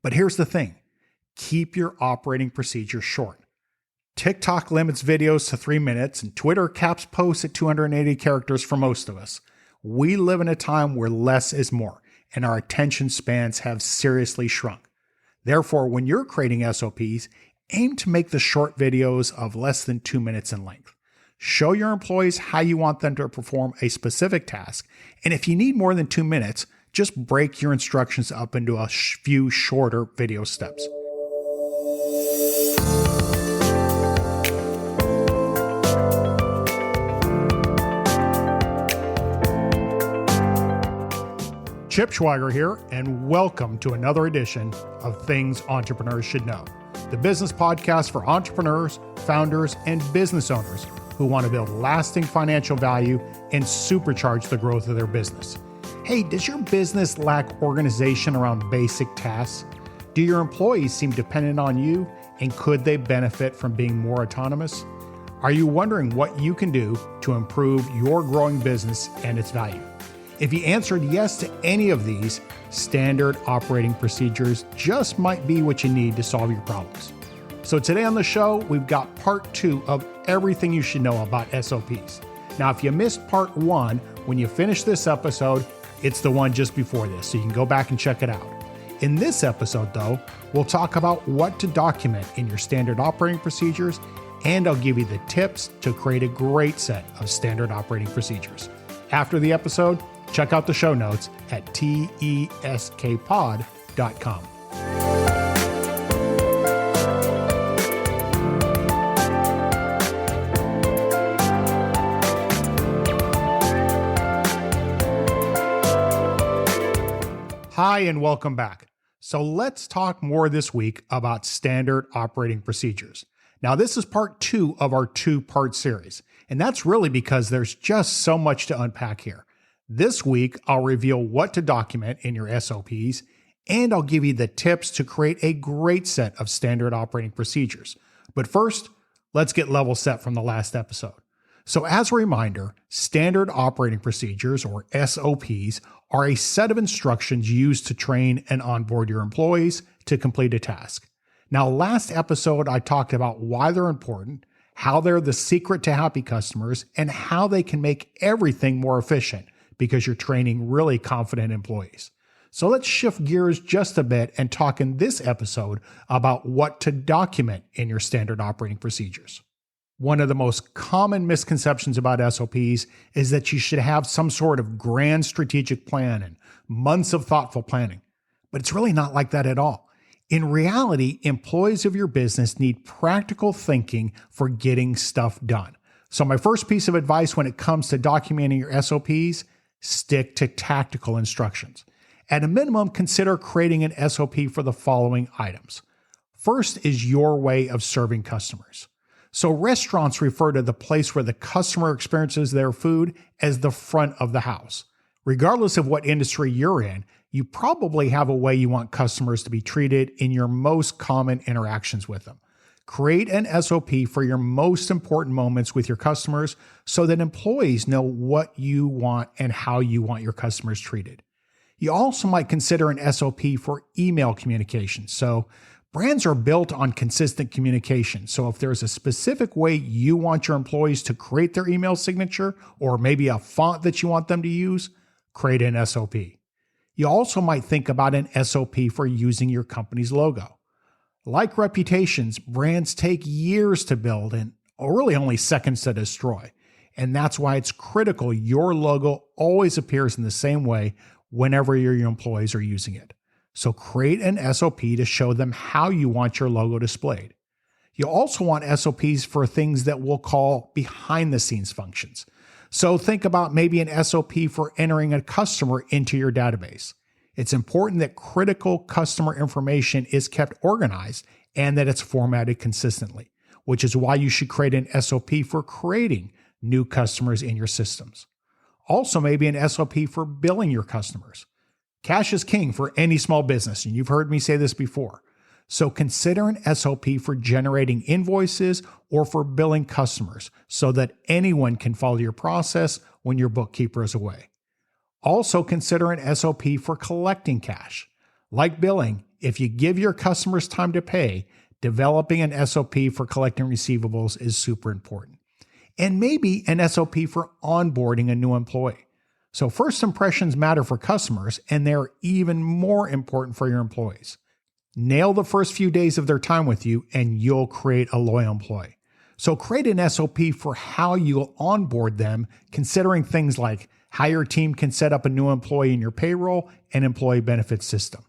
But here's the thing, keep your operating procedures short. TikTok limits videos to 3 minutes and Twitter caps posts at 280 characters for most of us. We live in a time where less is more, and our attention spans have seriously shrunk. Therefore, when you're creating SOPs, aim to make the short videos of less than 2 minutes in length. Show your employees how you want them to perform a specific task, and if you need more than 2 minutes, just break your instructions up into a few shorter video steps. Chip Schweiger here, and welcome to another edition of Things Entrepreneurs Should Know, the business podcast for entrepreneurs, founders, and business owners who want to build lasting financial value and supercharge the growth of their business. Hey, does your business lack organization around basic tasks? Do your employees seem dependent on you, and could they benefit from being more autonomous? Are you wondering what you can do to improve your growing business and its value? If you answered yes to any of these, standard operating procedures just might be what you need to solve your problems. So today on the show, we've got part 2 of everything you should know about SOPs. Now, if you missed part 1, when you finish this episode, it's the one just before this, so you can go back and check it out. In this episode, though, we'll talk about what to document in your standard operating procedures, and I'll give you the tips to create a great set of standard operating procedures. After the episode, check out the show notes at teskpod.com. Hi, and welcome back. So let's talk more this week about standard operating procedures. Now, this is part 2 of our 2-part series, and that's really because there's just so much to unpack here. This week, I'll reveal what to document in your SOPs, and I'll give you the tips to create a great set of standard operating procedures. But first, let's get level set from the last episode. So as a reminder, standard operating procedures, or SOPs, are a set of instructions used to train and onboard your employees to complete a task. Now, last episode, I talked about why they're important, how they're the secret to happy customers, and how they can make everything more efficient because you're training really confident employees. So let's shift gears just a bit and talk in this episode about what to document in your standard operating procedures. One of the most common misconceptions about SOPs is that you should have some sort of grand strategic plan and months of thoughtful planning. But it's really not like that at all. In reality, employees of your business need practical thinking for getting stuff done. So my first piece of advice when it comes to documenting your SOPs, stick to tactical instructions. At a minimum, consider creating an SOP for the following items. First is your way of serving customers. So restaurants refer to the place where the customer experiences their food as the front of the house. Regardless of what industry you're in, you probably have a way you want customers to be treated in your most common interactions with them. Create an SOP for your most important moments with your customers so that employees know what you want and how you want your customers treated. You also might consider an SOP for email communication. So brands are built on consistent communication. So if there's a specific way you want your employees to create their email signature, or maybe a font that you want them to use, create an SOP. You also might think about an SOP for using your company's logo. Like reputations, brands take years to build and really only seconds to destroy. And that's why it's critical your logo always appears in the same way whenever your employees are using it. So create an SOP to show them how you want your logo displayed. You also want SOPs for things that we'll call behind the scenes functions. So think about maybe an SOP for entering a customer into your database. It's important that critical customer information is kept organized and that it's formatted consistently, which is why you should create an SOP for creating new customers in your systems. Also, maybe an SOP for billing your customers. Cash is king for any small business, and you've heard me say this before. So consider an SOP for generating invoices or for billing customers so that anyone can follow your process when your bookkeeper is away. Also consider an SOP for collecting cash. Like billing, if you give your customers time to pay, developing an SOP for collecting receivables is super important. And maybe an SOP for onboarding a new employee. So first impressions matter for customers, and they're even more important for your employees. Nail the first few days of their time with you, and you'll create a loyal employee. So create an SOP for how you'll onboard them, considering things like how your team can set up a new employee in your payroll and employee benefits system.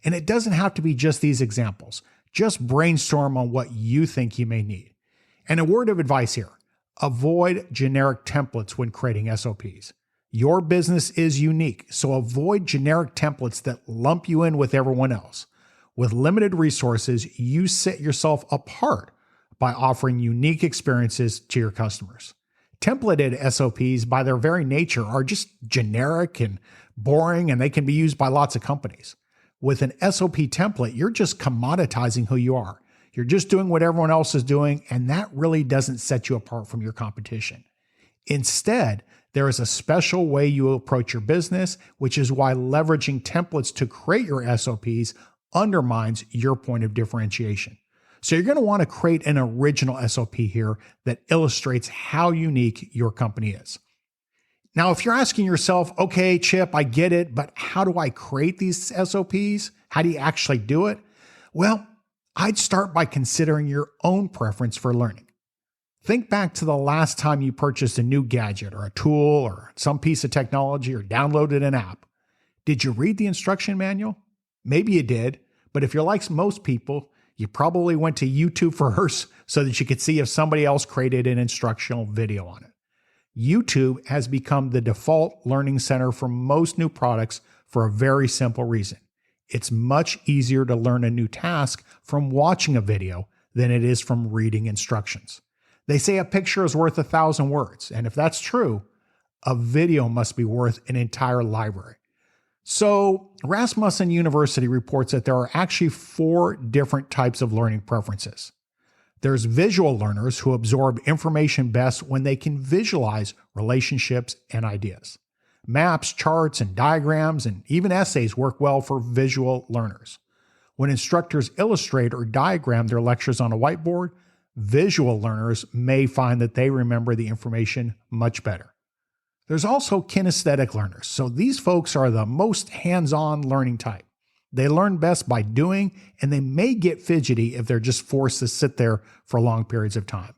And it doesn't have to be just these examples. Just brainstorm on what you think you may need. And a word of advice here: avoid generic templates when creating SOPs. Your business is unique, so avoid generic templates that lump you in with everyone else. With limited resources, you set yourself apart by offering unique experiences to your customers. Templated SOPs, by their very nature, are just generic and boring, and they can be used by lots of companies. With an SOP template, you're just commoditizing who you are. You're just doing what everyone else is doing, and that really doesn't set you apart from your competition. Instead, there is a special way you approach your business, which is why leveraging templates to create your SOPs undermines your point of differentiation. So you're going to want to create an original SOP here that illustrates how unique your company is. Now, if you're asking yourself, okay, Chip, I get it, but how do I create these SOPs? How do you actually do it? Well, I'd start by considering your own preference for learning. Think back to the last time you purchased a new gadget or a tool or some piece of technology or downloaded an app. Did you read the instruction manual? Maybe you did, but if you're like most people, you probably went to YouTube first so that you could see if somebody else created an instructional video on it. YouTube has become the default learning center for most new products for a very simple reason. It's much easier to learn a new task from watching a video than it is from reading instructions. They say a picture is worth 1,000 words, and if that's true, a video must be worth an entire library. So Rasmussen University reports that there are actually 4 different types of learning preferences. There's visual learners who absorb information best when they can visualize relationships and ideas. Maps, charts, and diagrams, and even essays work well for visual learners. When instructors illustrate or diagram their lectures on a whiteboard, visual learners may find that they remember the information much better. There's also kinesthetic learners, so these folks are the most hands-on learning type. They learn best by doing, and they may get fidgety if they're just forced to sit there for long periods of time.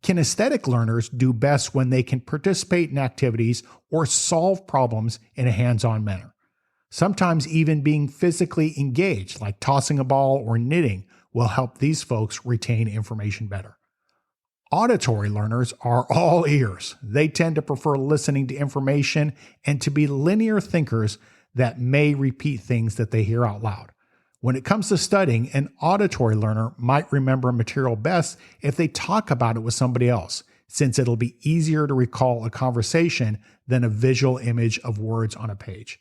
Kinesthetic learners do best when they can participate in activities or solve problems in a hands-on manner. Sometimes even being physically engaged, like tossing a ball or knitting, will help these folks retain information better. Auditory learners are all ears. They tend to prefer listening to information and to be linear thinkers that may repeat things that they hear out loud. When it comes to studying, an auditory learner might remember material best if they talk about it with somebody else, since it'll be easier to recall a conversation than a visual image of words on a page.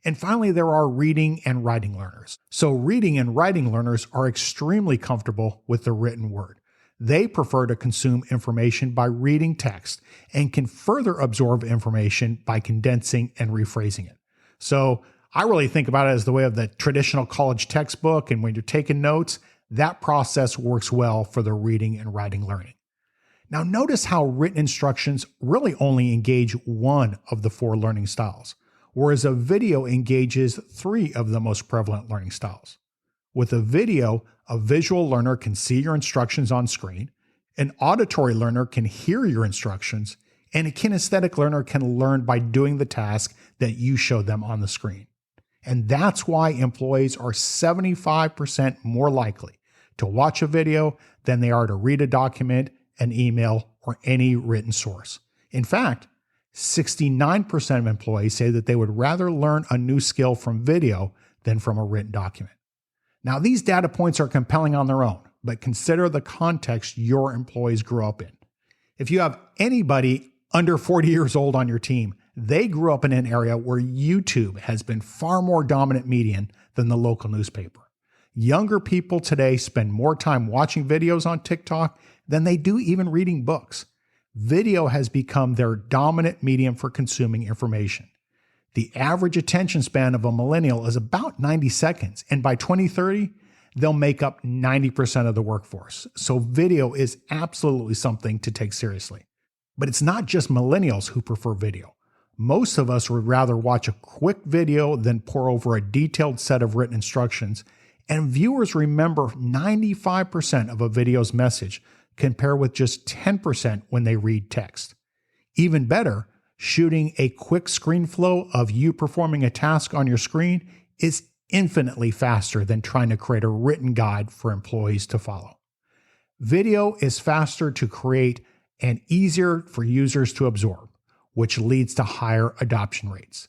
And finally, there are reading and writing learners. So reading and writing learners are extremely comfortable with the written word. They prefer to consume information by reading text and can further absorb information by condensing and rephrasing it. So I really think about it as the way of the traditional college textbook, and when you're taking notes, that process works well for the reading and writing learning. Now notice how written instructions really only engage one of the 4 learning styles, whereas a video engages 3 of the most prevalent learning styles. With a video, a visual learner can see your instructions on screen, an auditory learner can hear your instructions, and a kinesthetic learner can learn by doing the task that you showed them on the screen. And that's why employees are 75% more likely to watch a video than they are to read a document, an email, or any written source. In fact, 69% of employees say that they would rather learn a new skill from video than from a written document. Now, these data points are compelling on their own, but consider the context your employees grew up in. If you have anybody under 40 years old on your team, they grew up in an area where YouTube has been far more dominant medium than the local newspaper. Younger people today spend more time watching videos on TikTok than they do even reading books. Video has become their dominant medium for consuming information. The average attention span of a millennial is about 90 seconds, and by 2030, they'll make up 90% of the workforce. So video is absolutely something to take seriously. But it's not just millennials who prefer video. Most of us would rather watch a quick video than pore over a detailed set of written instructions, and viewers remember 95% of a video's message compared with just 10% when they read text. Even better, shooting a quick screen flow of you performing a task on your screen is infinitely faster than trying to create a written guide for employees to follow. Video is faster to create and easier for users to absorb, which leads to higher adoption rates.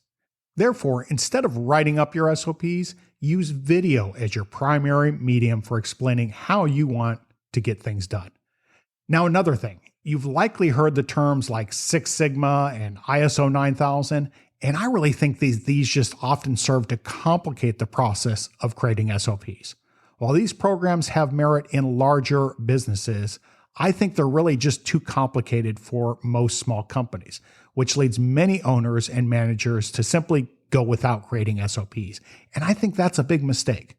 Therefore, instead of writing up your SOPs, use video as your primary medium for explaining how you want to get things done. Now, another thing, you've likely heard the terms like Six Sigma and ISO 9000, and I really think these just often serve to complicate the process of creating SOPs. While these programs have merit in larger businesses, I think they're really just too complicated for most small companies, which leads many owners and managers to simply go without creating SOPs. And I think that's a big mistake.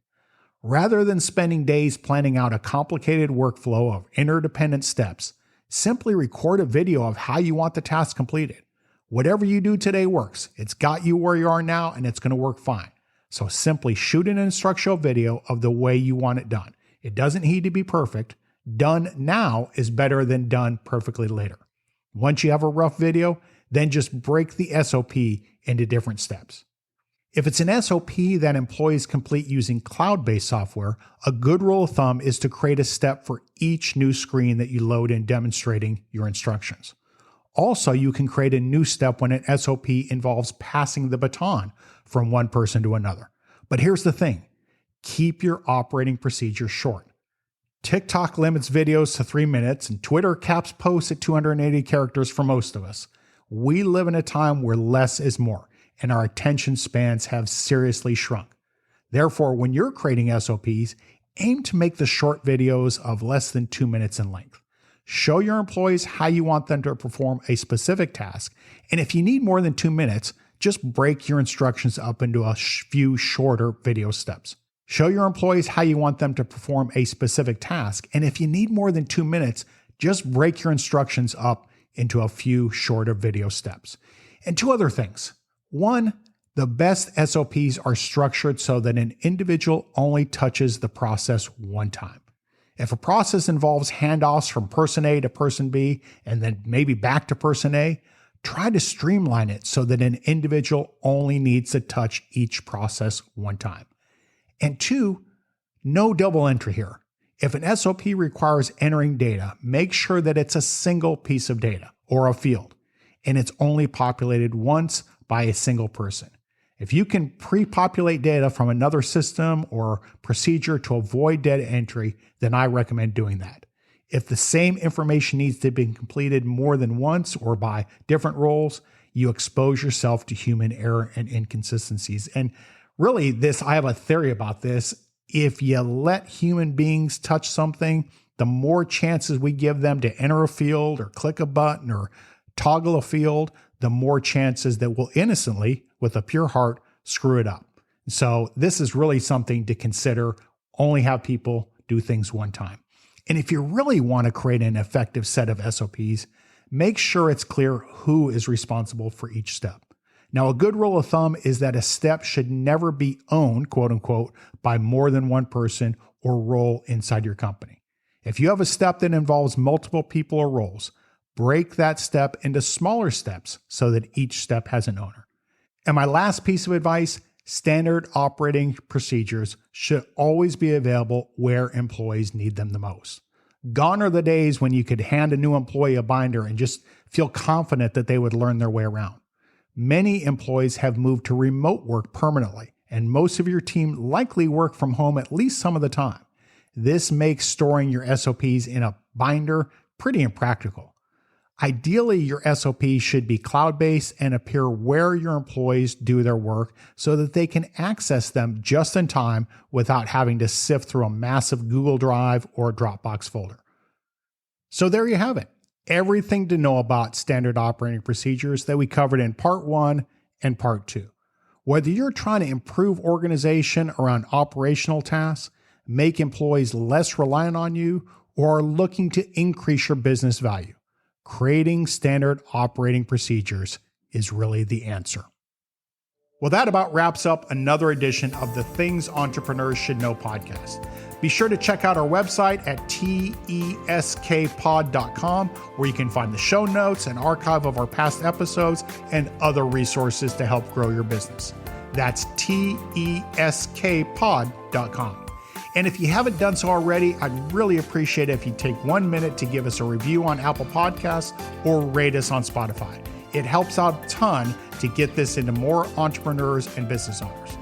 Rather than spending days planning out a complicated workflow of interdependent steps, simply record a video of how you want the task completed. Whatever you do today works. It's got you where you are now, and it's going to work fine. So simply shoot an instructional video of the way you want it done. It doesn't need to be perfect. Done now is better than done perfectly later. Once you have a rough video, then just break the SOP into different steps. If it's an SOP that employees complete using cloud-based software, a good rule of thumb is to create a step for each new screen that you load in demonstrating your instructions. Also, you can create a new step when an SOP involves passing the baton from one person to another. But here's the thing, keep your operating procedure short. TikTok limits videos to 3 minutes, and Twitter caps posts at 280 characters for most of us. We live in a time where less is more, and our attention spans have seriously shrunk. Therefore, when you're creating SOPs, aim to make the short videos of less than 2 minutes in length. Show your employees how you want them to perform a specific task, and if you need more than 2 minutes, just break your instructions up into a few shorter video steps. Show your employees how you want them to perform a specific task, and if you need more than 2 minutes, just break your instructions up into a few shorter video steps. And two other things. One, the best SOPs are structured so that an individual only touches the process one time. If a process involves handoffs from person A to person B and then maybe back to person A, try to streamline it so that an individual only needs to touch each process one time. And two, no double entry here. If an SOP requires entering data, make sure that it's a single piece of data or a field, and it's only populated once by a single person. If you can pre-populate data from another system or procedure to avoid data entry, then I recommend doing that. If the same information needs to be completed more than once or by different roles, you expose yourself to human error and inconsistencies. And really, I have a theory about this. If you let human beings touch something, the more chances we give them to enter a field or click a button or toggle a field, the more chances that we'll innocently, with a pure heart, screw it up. So this is really something to consider. Only have people do things one time. And if you really want to create an effective set of SOPs, make sure it's clear who is responsible for each step. Now, a good rule of thumb is that a step should never be owned, quote unquote, by more than one person or role inside your company. If you have a step that involves multiple people or roles, break that step into smaller steps so that each step has an owner. And my last piece of advice, standard operating procedures should always be available where employees need them the most. Gone are the days when you could hand a new employee a binder and just feel confident that they would learn their way around. Many employees have moved to remote work permanently, and most of your team likely work from home at least some of the time. This makes storing your SOPs in a binder pretty impractical. Ideally, your SOP should be cloud-based and appear where your employees do their work so that they can access them just in time without having to sift through a massive Google Drive or Dropbox folder. So there you have it. Everything to know about standard operating procedures that we covered in part 1 and part 2. Whether you're trying to improve organization around operational tasks, make employees less reliant on you, or are looking to increase your business value, creating standard operating procedures is really the answer. Well, that about wraps up another edition of the Things Entrepreneurs Should Know podcast. Be sure to check out our website at teskpod.com, where you can find the show notes, an archive of our past episodes, and other resources to help grow your business. That's teskpod.com. And if you haven't done so already, I'd really appreciate it if you take 1 minute to give us a review on Apple Podcasts or rate us on Spotify. It helps out a ton to get this into more entrepreneurs and business owners.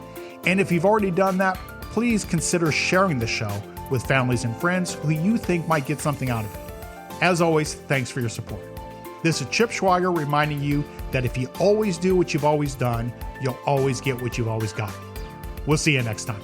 And if you've already done that, please consider sharing the show with families and friends who you think might get something out of it. As always, thanks for your support. This is Chip Schwager reminding you that if you always do what you've always done, you'll always get what you've always got. We'll see you next time.